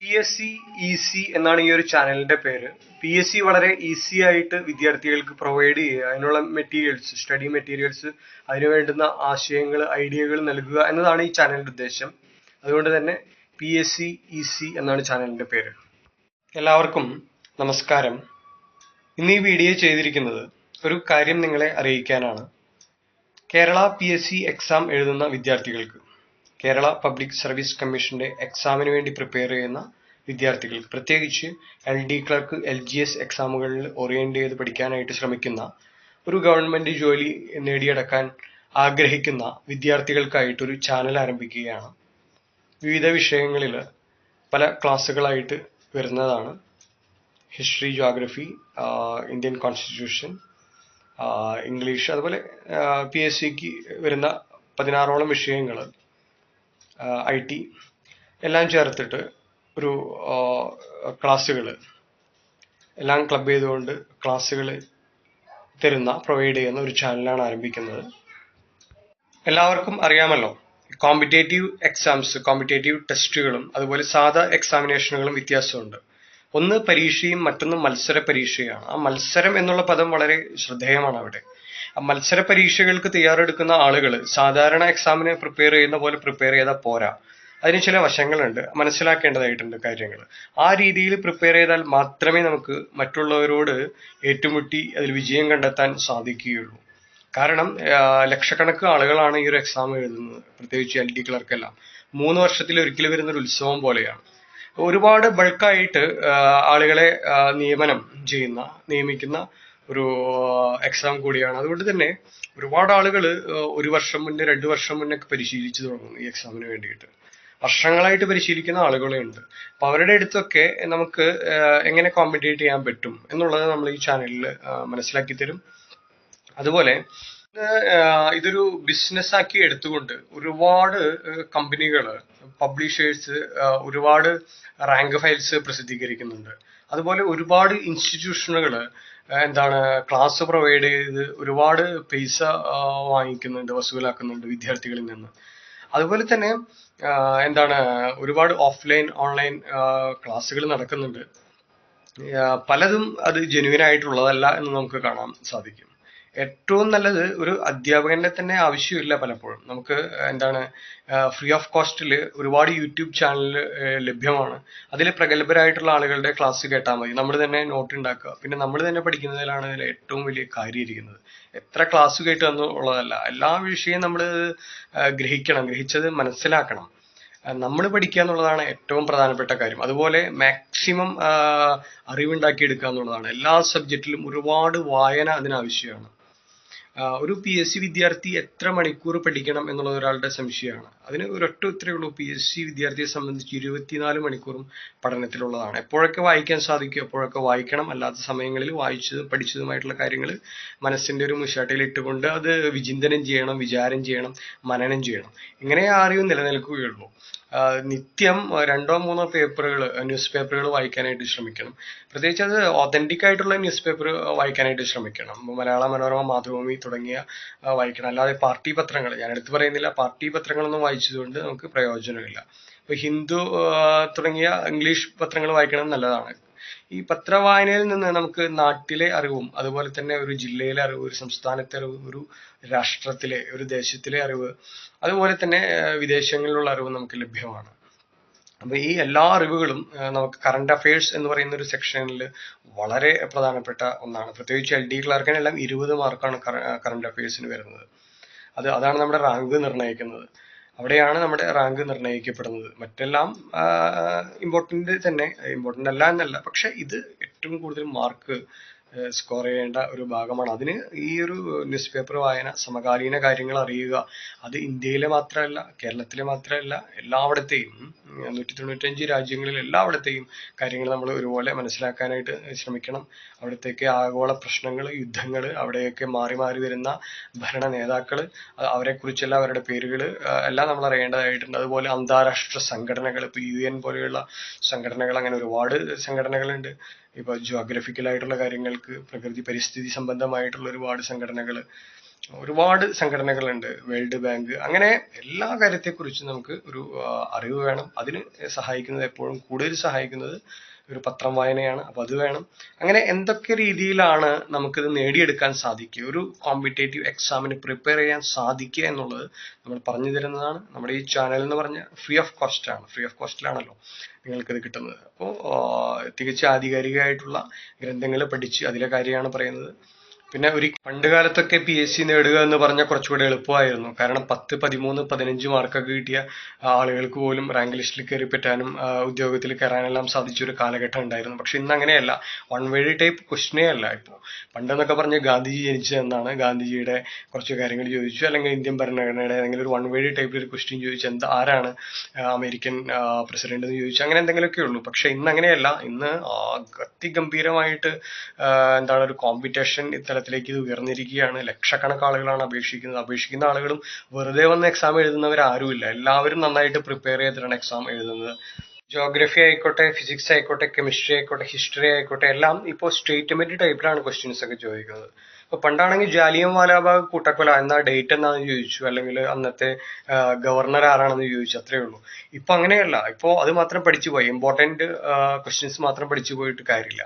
PSC easy എന്നാണ് ഈ ഒരു ചാനലിന്റെ പേര്. PSC വളരെ ഈസി ആയിട്ട് വിദ്യാർത്ഥികൾക്ക് പ്രൊവൈഡ് ചെയ്യുക, അതിനുള്ള മെറ്റീരിയൽസ്, സ്റ്റഡി മെറ്റീരിയൽസ്, അതിനു വേണ്ടുന്ന ആശയങ്ങൾ, ഐഡിയകൾ നൽകുക എന്നതാണ് ഈ ചാനലിന്റെ ഉദ്ദേശം. അതുകൊണ്ട് തന്നെ PSC ഈസി എന്നാണ് ചാനലിന്റെ പേര്. എല്ലാവർക്കും നമസ്കാരം. ഇന്ന് ഈ വീഡിയോ ചെയ്തിരിക്കുന്നത് ഒരു കാര്യം നിങ്ങളെ അറിയിക്കാനാണ്. കേരള PSC എക്സാം എഴുതുന്ന വിദ്യാർത്ഥികൾക്ക്, കേരള പബ്ലിക് സർവീസ് കമ്മീഷന്റെ എക്സാമിന് വേണ്ടി പ്രിപ്പയർ ചെയ്യുന്ന വിദ്യാർത്ഥികൾ, പ്രത്യേകിച്ച് LD ക്ലർക്ക്, LGS എക്സാമുകളിൽ ഓറിയന്റ് ചെയ്ത് പഠിക്കാനായിട്ട് ശ്രമിക്കുന്ന, ഒരു ഗവൺമെന്റ് ജോലി നേടിയെടുക്കാൻ ആഗ്രഹിക്കുന്ന വിദ്യാർത്ഥികൾക്കായിട്ടൊരു ചാനൽ ആരംഭിക്കുകയാണ്. വിവിധ വിഷയങ്ങളിൽ പല ക്ലാസ്സുകളായിട്ട് വരുന്നതാണ്. History, geography, Indian constitution, English, അതുപോലെ PSCക്ക് വരുന്ന 16ഓളം വിഷയങ്ങൾ, IT എല്ലാം ചേർത്തിട്ട് ഒരു ക്ലാസ്സുകൾ എല്ലാം ക്ലബ് ചെയ്തുകൊണ്ട് ക്ലാസ്സുകൾ പ്രൊവൈഡ് ചെയ്യുന്ന ഒരു ചാനലാണ് ആരംഭിക്കുന്നത്. എല്ലാവർക്കും അറിയാമല്ലോ, കോമ്പറ്റേറ്റീവ് എക്സാംസ്, കോമ്പറ്റേറ്റീവ് ടെസ്റ്റുകളും അതുപോലെ സാധാ എക്സാമിനേഷനുകളും വ്യത്യാസമുണ്ട്. ഒന്ന് പരീക്ഷയും മറ്റൊന്ന് മത്സര പരീക്ഷയാണ്. ആ മത്സരം എന്നുള്ള പദം വളരെ ശ്രദ്ധേയമാണ് അവിടെ. മത്സര പരീക്ഷകൾക്ക് തയ്യാറെടുക്കുന്ന ആളുകൾ സാധാരണ എക്സാമിന് പ്രിപ്പയർ ചെയ്യുന്ന പോലെ പ്രിപ്പയർ ചെയ്താൽ പോരാ. അതിന് ചില വശങ്ങളുണ്ട്, മനസ്സിലാക്കേണ്ടതായിട്ടുണ്ട് കാര്യങ്ങൾ. ആ രീതിയിൽ പ്രിപ്പയർ ചെയ്താൽ മാത്രമേ നമുക്ക് മറ്റുള്ളവരോട് ഏറ്റുമുട്ടി അതിൽ വിജയം കണ്ടെത്താൻ സാധിക്കുകയുള്ളൂ. കാരണം ലക്ഷക്കണക്കിന് ആളുകളാണ് ഈ ഒരു എക്സാം എഴുതുന്നത്, പ്രത്യേകിച്ച് LD ക്ലർക്കെല്ലാം. 3 വർഷത്തിൽ ഒരിക്കൽ വരുന്നൊരു ഉത്സവം പോലെയാണ്. ഒരുപാട് ബൾക്കായിട്ട് ആളുകളെ നിയമിക്കുന്ന ഒരു എക്സാം കൂടിയാണ്. അതുകൊണ്ട് തന്നെ ഒരുപാട് ആളുകൾ 1 വർഷം മുന്നേ, 2 വർഷം മുന്നേ ഒക്കെ പരിശീലിച്ചു തുടങ്ങും ഈ എക്സാമിന് വേണ്ടിയിട്ട്. വർഷങ്ങളായിട്ട് പരിശീലിക്കുന്ന ആളുകളുണ്ട്. അപ്പൊ അവരുടെ അടുത്തൊക്കെ നമുക്ക് എങ്ങനെ കോമ്പറ്റേറ്റ് ചെയ്യാൻ പറ്റും എന്നുള്ളത് നമ്മൾ ഈ ചാനലിൽ മനസ്സിലാക്കി തരും. അതുപോലെ ഇതൊരു ബിസിനസ് ആക്കി എടുത്തുകൊണ്ട് ഒരുപാട് കമ്പനികൾ, പബ്ലിഷേഴ്സ് ഒരുപാട് റാങ്ക് ഫയൽസ് പ്രസിദ്ധീകരിക്കുന്നുണ്ട്. അതുപോലെ ഒരുപാട് ഇൻസ്റ്റിറ്റ്യൂഷനുകൾ ക്ലാസ് പ്രൊവൈഡ് ചെയ്ത് ഒരുപാട് പൈസ വസൂലാക്കുന്നുണ്ട് വിദ്യാർത്ഥികളിൽ നിന്ന്. അതുപോലെ തന്നെ ഒരുപാട് ഓഫ്ലൈൻ, ഓൺലൈൻ ക്ലാസ്സുകൾ നടക്കുന്നുണ്ട്. പലതും അത് ജെന്യുവൻ ആയിട്ടുള്ളതല്ല എന്ന് നമുക്ക് കാണാൻ സാധിക്കും. ഏറ്റവും നല്ലത് ഒരു അധ്യാപകന്റെ തന്നെ ആവശ്യമില്ല. പലപ്പോഴും നമുക്ക് ഫ്രീ ഓഫ് കോസ്റ്റിൽ ഒരുപാട് യൂട്യൂബ് ചാനൽ ലഭ്യമാണ്. അതിൽ പ്രഗത്ഭരായിട്ടുള്ള ആളുകളുടെ ക്ലാസ് കേട്ടാൽ മതി. നമ്മൾ തന്നെ നോട്ട് ഉണ്ടാക്കുക, പിന്നെ നമ്മൾ തന്നെ പഠിക്കുന്നതിലാണ് അതിൽ ഏറ്റവും വലിയ കാര്യം ഇരിക്കുന്നത്. എത്ര ക്ലാസ് കേട്ടു എന്നുള്ളതല്ല, എല്ലാ വിഷയവും നമ്മൾ ഗ്രഹിച്ചത് മനസ്സിലാക്കണം. നമ്മൾ പഠിക്കുക എന്നുള്ളതാണ് ഏറ്റവും പ്രധാനപ്പെട്ട കാര്യം. അതുപോലെ മാക്സിമം അറിവുണ്ടാക്കിയെടുക്കുക എന്നുള്ളതാണ്. എല്ലാ സബ്ജക്റ്റിലും ഒരുപാട് വായന അതിനാവശ്യമാണ്. ഒരു PSC വിദ്യാർത്ഥി എത്ര മണിക്കൂർ പഠിക്കണം എന്നുള്ളത് ഒരാളുടെ സംശയമാണ്. അതിന് ഒരൊറ്റ ഉത്തരവേ ഉള്ളൂ. PSC വിദ്യാർത്ഥിയെ സംബന്ധിച്ച് 24 മണിക്കൂറും പഠനത്തിലുള്ളതാണ്. എപ്പോഴൊക്കെ വായിക്കാൻ സാധിക്കും അപ്പോഴൊക്കെ വായിക്കണം. അല്ലാത്ത സമയങ്ങളിൽ വായിച്ചതും പഠിച്ചതുമായിട്ടുള്ള കാര്യങ്ങൾ മനസ്സിന്റെ ഒരു മുശാട്ടയിൽ ഇട്ടുകൊണ്ട് അത് വിചിന്തനം ചെയ്യണം, വിചാരം ചെയ്യണം, മനനം ചെയ്യണം. ഇങ്ങനെ അറിവ് നിലനിൽക്കുകയുള്ളൂ. നിത്യം 2-3 ന്യൂസ് പേപ്പറുകൾ വായിക്കാനായിട്ട് ശ്രമിക്കണം. പ്രത്യേകിച്ച് അത് ഒതന്റിക് ആയിട്ടുള്ള ന്യൂസ് പേപ്പർ വായിക്കാനായിട്ട് ശ്രമിക്കണം. മലയാള മനോരമ, മാതൃഭൂമി തുടങ്ങിയ വായിക്കണം. അല്ലാതെ പാർട്ടി പത്രങ്ങൾ, ഞാൻ എടുത്തു പറയുന്നില്ല, പാർട്ടി പത്രങ്ങളൊന്നും വായിച്ചതുകൊണ്ട് നമുക്ക് പ്രയോജനമില്ല. ഇപ്പൊ ഹിന്ദു തുടങ്ങിയ ഇംഗ്ലീഷ് പത്രങ്ങൾ വായിക്കണം, നല്ലതാണ്. ഈ പത്രവായനയിൽ നിന്ന് നമുക്ക് നാട്ടിലെ അറിവും അതുപോലെ തന്നെ ഒരു ജില്ലയിലെ അറിവ്, ഒരു സംസ്ഥാനത്തെ അറിവ്, ഒരു രാഷ്ട്രത്തിലെ, ഒരു ദേശത്തിലെ അറിവ്, അതുപോലെ തന്നെ വിദേശങ്ങളിലുള്ള അറിവ് നമുക്ക് ലഭ്യമാണ്. അപ്പൊ ഈ എല്ലാ അറിവുകളും നമുക്ക് കറണ്ട് അഫയേഴ്സ് എന്ന് പറയുന്ന ഒരു സെക്ഷനിൽ വളരെ പ്രധാനപ്പെട്ട ഒന്നാണ്. പ്രത്യേകിച്ച് LD ക്ലർക്കിനെല്ലാം 20 മാർക്കാണ് കറണ്ട് അഫയേഴ്സിന് വരുന്നത്. അതാണ് നമ്മുടെ റാങ്ക് നിർണ്ണയിക്കുന്നത്. അവിടെയാണ് നമ്മുടെ റാങ്ക് നിർണ്ണയിക്കപ്പെടുന്നത്. മറ്റെല്ലാം ഇമ്പോർട്ടന്റ് തന്നെ, ഇമ്പോർട്ടന്റ് അല്ല എന്നല്ല, പക്ഷെ ഇത് ഏറ്റവും കൂടുതൽ മാർക്ക് സ്കോർ ചെയ്യേണ്ട ഒരു ഭാഗമാണ്. അതിന് ഈ ഒരു ന്യൂസ് പേപ്പർ വായന, സമകാലീന കാര്യങ്ങൾ അറിയുക, അത് ഇന്ത്യയിലെ മാത്രമല്ല, കേരളത്തിലെ മാത്രമല്ല, എല്ലായിടത്തെയും 195 രാജ്യങ്ങളിൽ എല്ലായിടത്തെയും കാര്യങ്ങൾ നമ്മൾ ഒരുപോലെ മനസ്സിലാക്കാനായിട്ട് ശ്രമിക്കണം. അവിടത്തേക്ക് ആഗോള പ്രശ്നങ്ങൾ, യുദ്ധങ്ങൾ, അവിടെയൊക്കെ മാറി മാറി വരുന്ന ഭരണ നേതാക്കൾ, അവരെ കുറിച്ചെല്ലാം അവരുടെ പേരുകൾ എല്ലാം നമ്മൾ അറിയേണ്ടതായിട്ടുണ്ട്. അതുപോലെ അന്താരാഷ്ട്ര സംഘടനകൾ, ഇപ്പൊ UN പോലെയുള്ള സംഘടനകൾ, അങ്ങനെ ഒരുപാട് സംഘടനകളുണ്ട്. ഇപ്പൊ ജിയോഗ്രഫിക്കൽ ആയിട്ടുള്ള കാര്യങ്ങൾക്ക്, പ്രകൃതി പരിസ്ഥിതി സംബന്ധമായിട്ടുള്ള ഒരുപാട് സംഘടനകൾ, ഒരുപാട് സംഘടനകളുണ്ട്, വേൾഡ് ബാങ്ക്, അങ്ങനെ എല്ലാ കാര്യത്തെക്കുറിച്ചും നമുക്ക് ഒരു അറിവ് വേണം. അതിന് സഹായിക്കുന്നത്, എപ്പോഴും കൂടുതൽ സഹായിക്കുന്നത് ഒരു പത്രം വായനയാണ്. അപ്പൊ അത് വേണം. അങ്ങനെ എന്തൊക്കെ രീതിയിലാണ് നമുക്കിത് നേടിയെടുക്കാൻ സാധിക്കുക, ഒരു കോമ്പറ്റേറ്റീവ് എക്സാമിന് പ്രിപ്പയർ ചെയ്യാൻ സാധിക്കുക എന്നുള്ളത് നമ്മൾ പറഞ്ഞു തരുന്നതാണ്. നമ്മുടെ ഈ ചാനൽ എന്ന് പറഞ്ഞ ഫ്രീ ഓഫ് കോസ്റ്റ് ആണ്, ഫ്രീ ഓഫ് കോസ്റ്റിലാണല്ലോ നിങ്ങൾക്കിത് കിട്ടുന്നത്. അപ്പോൾ തികച്ച ആധികാരികമായിട്ടുള്ള ഗ്രന്ഥങ്ങൾ പഠിച്ച് അതിലെ കാര്യമാണ് പറയുന്നത്. പിന്നെ ഒരു പണ്ട് കാലത്തൊക്കെ PSC നേടുക എന്ന് പറഞ്ഞാൽ കുറച്ചുകൂടെ എളുപ്പമായിരുന്നു. കാരണം 10, 13, 15 മാർക്കൊക്കെ കിട്ടിയ ആളുകൾക്ക് പോലും റാങ്ക് ലിസ്റ്റിൽ കയറി പറ്റാനും ഉദ്യോഗത്തിൽ കയറാനെല്ലാം സാധിച്ച ഒരു കാലഘട്ടം ഉണ്ടായിരുന്നു. പക്ഷെ ഇന്ന് അങ്ങനെയല്ല. വൺ വേഡ് ടൈപ്പ് ക്വസ്റ്റ്യനേ അല്ല ഇപ്പോൾ. പണ്ടെന്നൊക്കെ പറഞ്ഞ് ഗാന്ധിജി ജനിച്ചതെന്നാണ്, ഗാന്ധിജിയുടെ കുറച്ച് കാര്യങ്ങൾ ചോദിച്ചു, അല്ലെങ്കിൽ ഇന്ത്യൻ ഭരണഘടനയുടെ ഏതെങ്കിലും ഒരു വൺ വേഡ് ടൈപ്പിൽ ഒരു ക്വസ്റ്റ്യൻ ചോദിച്ചു, ആരാണ് അമേരിക്കൻ പ്രസിഡന്റ് എന്ന് ചോദിച്ചു, അങ്ങനെ എന്തെങ്കിലുമൊക്കെ ഉള്ളൂ. പക്ഷെ ഇന്ന് അങ്ങനെയല്ല. ഇന്ന് അതിഗംഭീരമായിട്ട് എന്താണ് ഒരു കോമ്പറ്റീഷൻ ഇത്തരത്തിലേക്ക് ഇത് ഉയർന്നിരിക്കുകയാണ്. ലക്ഷക്കണക്കിന് ആളുകളാണ് അപേക്ഷിക്കുന്നത്. അപേക്ഷിക്കുന്ന ആളുകളും വെറുതെ വന്ന് എക്സാം എഴുതുന്നവരാരുമില്ല. എല്ലാവരും നന്നായിട്ട് പ്രിപ്പയർ ചെയ്തിട്ടാണ് എക്സാം എഴുതുന്നത്. ജോഗ്രഫി ആയിക്കോട്ടെ, ഫിസിക്സ് ആയിക്കോട്ടെ, കെമിസ്ട്രി ആയിക്കോട്ടെ, ഹിസ്റ്ററി ആയിക്കോട്ടെ, എല്ലാം ഇപ്പോൾ സ്റ്റേറ്റ്മെന്റ് ടൈപ്പിലാണ് ക്വസ്റ്റ്യൻസ് ഒക്കെ ചോദിക്കുന്നത്. അപ്പൊ പണ്ടാണെങ്കിൽ ജാലിയൻ വാലാബാഗ് കൂട്ടക്കൊല എന്നാ ഡേറ്റ് എന്നാന്ന് ചോദിച്ചു, അല്ലെങ്കിൽ അന്നത്തെ ഗവർണർ ആരാണെന്ന് ചോദിച്ചു, അത്രേ ഉള്ളൂ. ഇപ്പൊ അങ്ങനെയല്ല. ഇപ്പോ അത് മാത്രം പഠിച്ചു പോയി, ഇമ്പോർട്ടന്റ് ക്വസ്റ്റ്യൻസ് മാത്രം പഠിച്ചു പോയിട്ട് കാര്യമില്ല.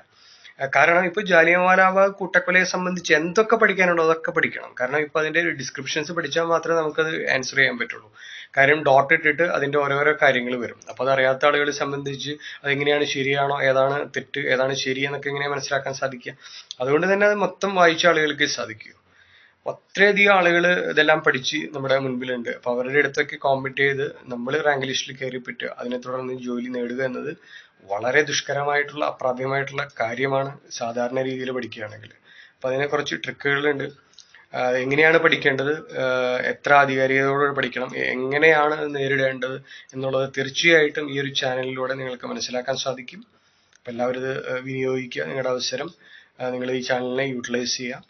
കാരണം ഇപ്പൊ ജാലിയൻവാലാബാഗ് കൂട്ടക്കൊലയെ സംബന്ധിച്ച് എന്തൊക്കെ പഠിക്കാനുണ്ടോ അതൊക്കെ പഠിക്കണം. കാരണം ഇപ്പൊ അതിന്റെ ഡിസ്ക്രിപ്ഷൻസ് പഠിച്ചാൽ മാത്രമേ നമുക്കത് ആൻസർ ചെയ്യാൻ പറ്റുള്ളൂ. കാര്യം ഡോട്ട് ഇട്ടിട്ട് അതിന്റെ ഓരോരോ കാര്യങ്ങൾ വരും. അപ്പൊ അത് അറിയാത്ത ആളുകളെ സംബന്ധിച്ച് അതെങ്ങനെയാണ്, ശരിയാണോ, ഏതാണ് തെറ്റ്, ഏതാണ് ശരി എന്നൊക്കെ എങ്ങനെ മനസ്സിലാക്കാൻ സാധിക്കുക. അതുകൊണ്ട് തന്നെ അത് മൊത്തം വായിച്ച ആളുകൾക്ക് സാധിക്കൂ. അത്രയധികം ആളുകൾ ഇതെല്ലാം പഠിച്ച് നമ്മുടെ മുൻപിലുണ്ട്. അപ്പൊ അവരുടെ അടുത്തൊക്കെ കോമ്പറ്റ് ചെയ്ത് നമ്മൾ റാങ്ക് ലിസ്റ്റിൽ കയറി പറ്റുക, അതിനെ തുടർന്ന് ജോലി നേടുക എന്നത് വളരെ ദുഷ്കരമായിട്ടുള്ള, അപ്രാപ്യമായിട്ടുള്ള കാര്യമാണ് സാധാരണ രീതിയിൽ പഠിക്കുകയാണെങ്കിൽ. അപ്പൊ അതിനെ കുറച്ച് ട്രിക്കുകളുണ്ട്. എങ്ങനെയാണ് പഠിക്കേണ്ടത്, എത്ര ആധികാരികതയോടെ പഠിക്കണം, എങ്ങനെയാണ് നേരിടേണ്ടത് എന്നുള്ളത് തീർച്ചയായിട്ടും ഈ ഒരു ചാനലിലൂടെ നിങ്ങൾക്ക് മനസ്സിലാക്കാൻ സാധിക്കും. അപ്പൊ എല്ലാവരും ഇത് വിനിയോഗിക്കുക. നിങ്ങളുടെ അവസരം നിങ്ങൾ ഈ ചാനലിനെ യൂട്ടിലൈസ് ചെയ്യുക.